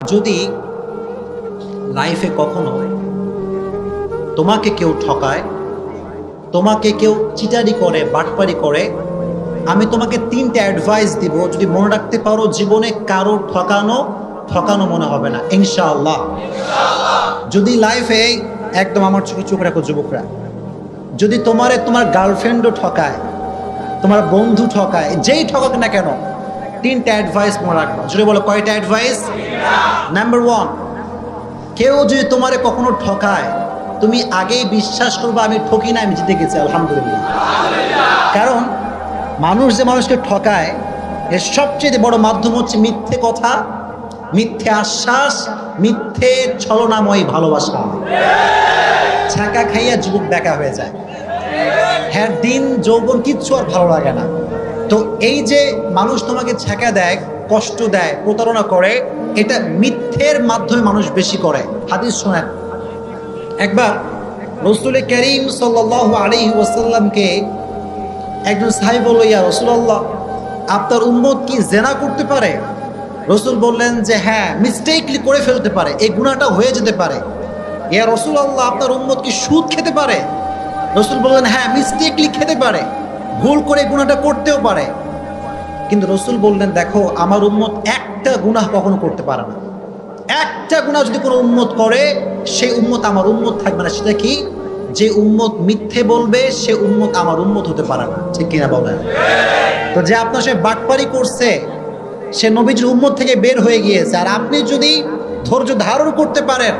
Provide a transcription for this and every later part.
যদি লাইফে কখনো তোমাকে কেউ ঠকায়, তোমাকে কেউ চিটারি করে, বাটপারি করে, আমি তোমাকে তিনটে অ্যাডভাইস দিব। যদি মনে রাখতে পারো, জীবনে কারো ঠকানো মনে হবে না ইনশাআল্লাহ। যদি লাইফে একদম আমার চোখে চোখ রাখো যুবকরা, যদি তোমার গার্লফ্রেন্ডও ঠকায়, তোমার বন্ধু ঠকায়, যেই ঠকাক না কেন, তিনটা অ্যাডভাইস মনে রাখবা। যদি বলো কয়টা অ্যাডভাইস? নাম্বার 1, কেউ যদি তোমারে কখনো ঠকায়, তুমি আগেই বিশ্বাস করবে আমি ঠকি না, আমি জিতে গেছি আলহামদুলিল্লাহ। কারণ মানুষ যে মানুষকে ঠকায়, এর সবচেয়ে বড় মাধ্যম হচ্ছে মিথ্যে কথা, মিথ্যে আশ্বাস, মিথ্যে ছলনাময় ভালোবাসা। ছাকা খাইয়া যুবক বেকা হয়ে যায়, হ্যাঁ, দিন যৌবন কিচ্ছু আর ভালো লাগে না। তো এই যে মানুষ তোমাকে ছ্যাঁকা দেয়, কষ্ট দেয়, প্রতারণা করে, এটা মিথ্যের মাধ্যমে মানুষ বেশি করে। হাদিস শোনেন, একবার রাসূল করিম সাল্লাল্লাহু আলাইহি ওয়াসাল্লামকে একজন সাহাবী বলল, ইয়া রাসূলুল্লাহ, আপনার উম্মত কি জিনা করতে পারে? রাসূল বললেন যে হ্যাঁ, মিস্টেকলি করে ফেলতে পারে, এই গুনাহটা হয়ে যেতে পারে। ইয়া রাসূলুল্লাহ, আপনার উম্মত কি সুদ খেতে পারে? রাসূল বললেন হ্যাঁ, মিস্টেকলি খেতে পারে, ভুল করে গুনাহটা করতেও পারে। কিন্তু রাসূল বললেন দেখো, আমার উম্মত একটা গুনাহ কখনো করতে পারে না। একটা গুনাহ যদি কোনো উম্মত করে, সেই উম্মত আমার উম্মত থাকবে না। সেটা কি? যে উম্মত মিথ্যে বলবে, সে উম্মত আমার উম্মত হতে পারে না। ঠিক কিনা বলেন? তো যে আপনার সে বাটপারি করছে, সে নবীজির উম্মত থেকে বের হয়ে গিয়েছে। আর আপনি যদি ধৈর্য ধারণ করতে পারেন,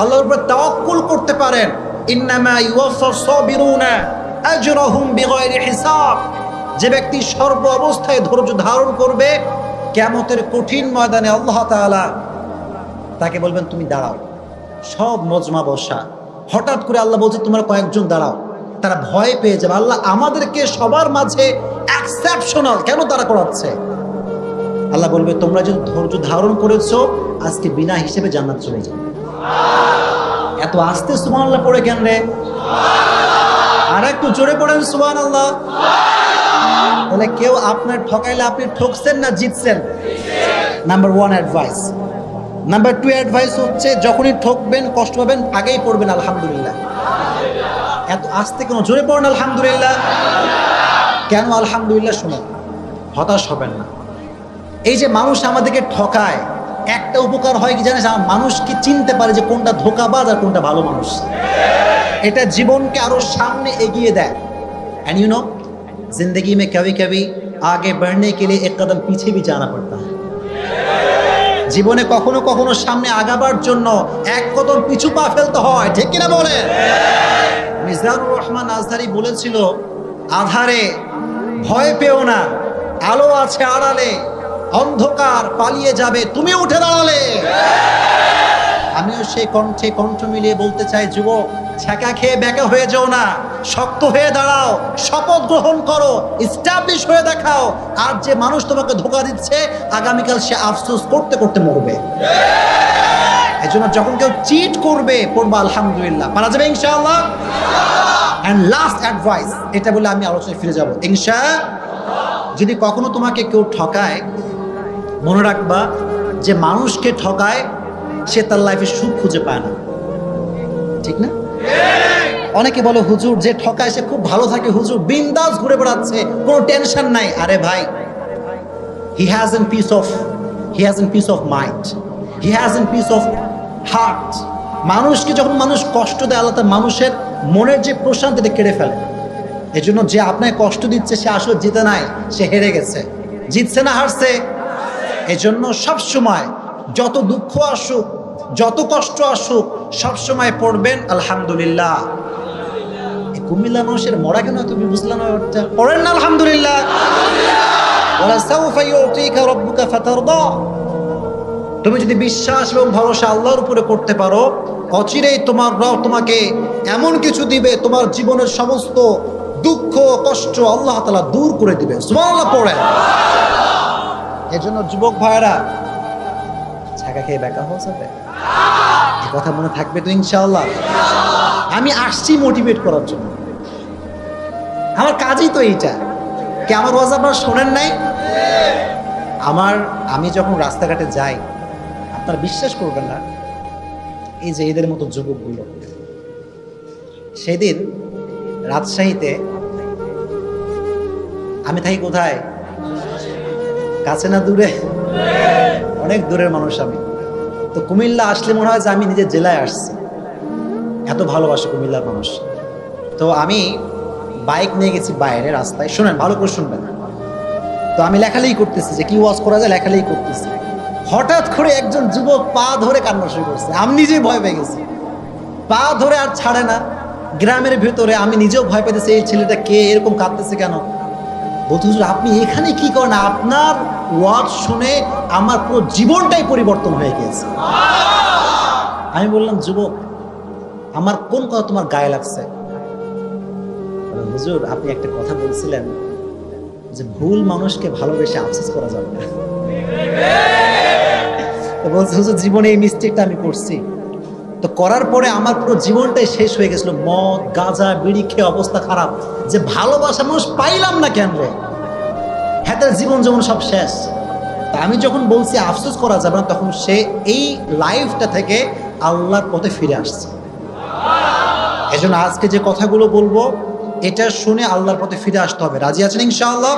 আল্লাহর উপর তাওয়াক্কুল করতে পারেন, ইন্নামা ইউওয়াফাস সাবিরুনা আজরাহুম বিগাইরি হিসাব, যে ব্যক্তি সর্ব অবস্থায় ধৈর্য ধারণ করবে, কিয়ামতের কঠিন ময়দানে আল্লাহ তাআলা তাকে বলবেন তুমি দাঁড়াও। সব মজমা বসা, হঠাৎ করে আল্লাহ বলছে তোমরা কয়েকজন দাঁড়াও। তারা ভয় পেয়ে যাবে, আল্লাহ আমাদেরকে সবার মাঝে এক্সেপশনাল কেন তারা করাচ্ছে? আল্লাহ বলবে তোমরা যদি ধৈর্য ধারণ করেছো, আজকে বিনা হিসেবে জান্নাত চলে যাবে। এত আস্তে সুবহানাল্লাহ পড়ে কেন রে? আর একটু জোরে পড়েন সুবহানাল্লাহ। তাহলে কেউ আপনার ঠকাইলে আপনি ঠকছেন না জিতছেন? Number 1 advice. নাম্বার 2 অ্যাডভাইস হচ্ছে, যখনই ঠকবেন, কষ্ট পাবেন, আগেই পড়বেন আলহামদুলিল্লাহ। এত আস্তে কেন? জোরে পড়েন আলহামদুলিল্লাহ। কেন আলহামদুলিল্লাহ? শুনুন, হতাশ হবেন না। এই যে মানুষ আমাদেরকে ঠকায়, একটা উপকার হয় কি জানেন? মানুষ কি চিনতে পারে যে কোনটা ধোঁকাবাজ আর কোনটা ভালো মানুষ। এটা জীবনকে আরো সামনে এগিয়ে দেয়। एंड यू नो, जिंदगी में कभी कभी आगे बढ़ने के लिए एक कदम पीछे भी जाना पड़ता है। জীবনে কখনো কখনো সামনে আগাবার জন্য এক কদম পিছু পা ফেলতে হয়। ঠিক কিনা বলে? মিজানুর রহমান আজহারি বলেছিল, আধারে ভয় পেও না, আলো আছে আড়ালে, অন্ধকার পালিয়ে যাবে তুমি উঠে দাঁড়ালে। আমিও সেই কণ্ঠে কণ্ঠ মিলিয়ে বলতে চাই, যুবক, ছ্যাঁকা খেয়ে বেঁকা হয়ে যাও না, শক্ত হয়ে দাঁড়াও, শপথ গ্রহণ করো, ইস্টাবলিশ হয়ে দেখাও। আর যে মানুষ তোমাকে ধোঁকা দিচ্ছে, আগামীকাল সে আফসোস করতে করতে মরবে। এই জন্য যখন কেউ চিট করবে, পড়বা আলহামদুলিল্লাহ, পারা যাবে ইনশাআল্লাহ। এন্ড লাস্ট অ্যাডভাইস, এটা বলে আমি আলোচনায় ফিরে যাব ইনশাআল্লাহ। যদি কখনো তোমাকে কেউ ঠকায়, মনে রাখবা যে মানুষকে ঠকায়, সে তার লাইফে সুখ খুঁজে পায় না। ঠিক না? অনেকে বলে হুজুর, যে ঠকায় সে খুব ভালো থাকে, হুজুর বিন্দাস ঘুরে বেড়াচ্ছে, কোনো টেনশন নাই। আরে ভাই, he hasn't peace of mind, he hasn't peace of heart। মানুষকে যখন মানুষ কষ্ট দেয়, আল্লাহ তার মানুষের মনের যে প্রশান্তিটা কেড়ে ফেলে। এই জন্য যে আপনাকে কষ্ট দিচ্ছে, সে আসলে জিতে নাই, সে হেরে গেছে। জিতছে না হারছে? এই জন্য সবসময় যত দুঃখ আসুক, যত কষ্ট আসুক, সবসময় পড়বেন আলহামদুলিল্লাহ। কুমিল্লা মানুষের মরা কেন তুমি বুঝলাম না? পড়েন না আলহামদুলিল্লাহ। তুমি যদি বিশ্বাস এবং ভরসা আল্লাহর উপরে করতে পারো, অচিরেই তোমার রব তোমাকে এমন কিছু দিবে, তোমার জীবনের সমস্ত দুঃখ কষ্ট আল্লাহ তাআলা দূর করে দিবে। সুবহানাল্লাহ পড়েন। এজন্য যুবক ভাইরা, ছাকা খেয়ে বেকা হওয়া যাবে? এই কথা মনে থাকবে তো ইনশাআল্লাহ। আমি আসছি মোটিভেট করার জন্য, আমার কাজই তো এইটা। কি আমার ওয়াজ আপনারা শোনেন নাই? আমি যখন রাস্তাঘাটে যাই, আপনারা বিশ্বাস করবেন না, এই যে এদের মতো যুবকগুলো, সেদিন রাজশাহীতে, আমি থাকি কোথায়, কাছে না দূরে, অনেক দূরের মানুষ আমি। তো কুমিল্লা আসলে মনে হয় যে আমি নিজের জেলায় আসছি, এত ভালোবাসে কুমিল্লার মানুষ। তো আমি বাইক নিয়ে গেছি বাইরে রাস্তায়, শোনেন ভালো করে শুনবেন। তো আমি লেখালেখি করতেছি যে কি ওয়াজ করা যায়, লেখালেখি করতেছি। হঠাৎ করে একজন যুবক পা ধরে কান্না শুরু করছে, আমি নিজেই ভয় পেয়ে গেছি, পা ধরে আর ছাড়ে না। গ্রামের ভেতরে আমি নিজেও ভয় পেতেছি, এই ছেলেটা কে, এরকম কাঁদতেছে কেন। বলতে হুজুর আপনি এখানে কি করেন, আপনার ওয়াজ শুনে আমার পুরো জীবনটাই পরিবর্তন হয়ে গেছে। আমি বললাম যুবক আমার কোন কথা তোমার গায়ে লাগছে? হুজুর আপনি একটা কথা বলছিলেন যে ভুল মানুষকে ভালোবেসে আফসোস করা যাবে না। তো বলছে হুজুর জীবনে এই মিস্টেকটা আমি করছি, তো করার পরে আমার পুরো জীবনটাই শেষ হয়ে গেছিল, মদ গাঁজা বিড়ি খেয়ে অবস্থা খারাপ, যে ভালোবাসা মানুষ পাইলাম না কেন রে, হ্যাঁ তার জীবন যেমন সব শেষ। তা আমি যখন বলছি আফসোস করা যাবে না, তখন সে এই লাইফটা থেকে আল্লাহর পথে ফিরে আসছে। এজন্য আজকে যে কথাগুলো বলবো এটা শুনে আল্লাহর পথে ফিরে আসতে হবে। রাজি আছেন ইনশাআল্লাহ?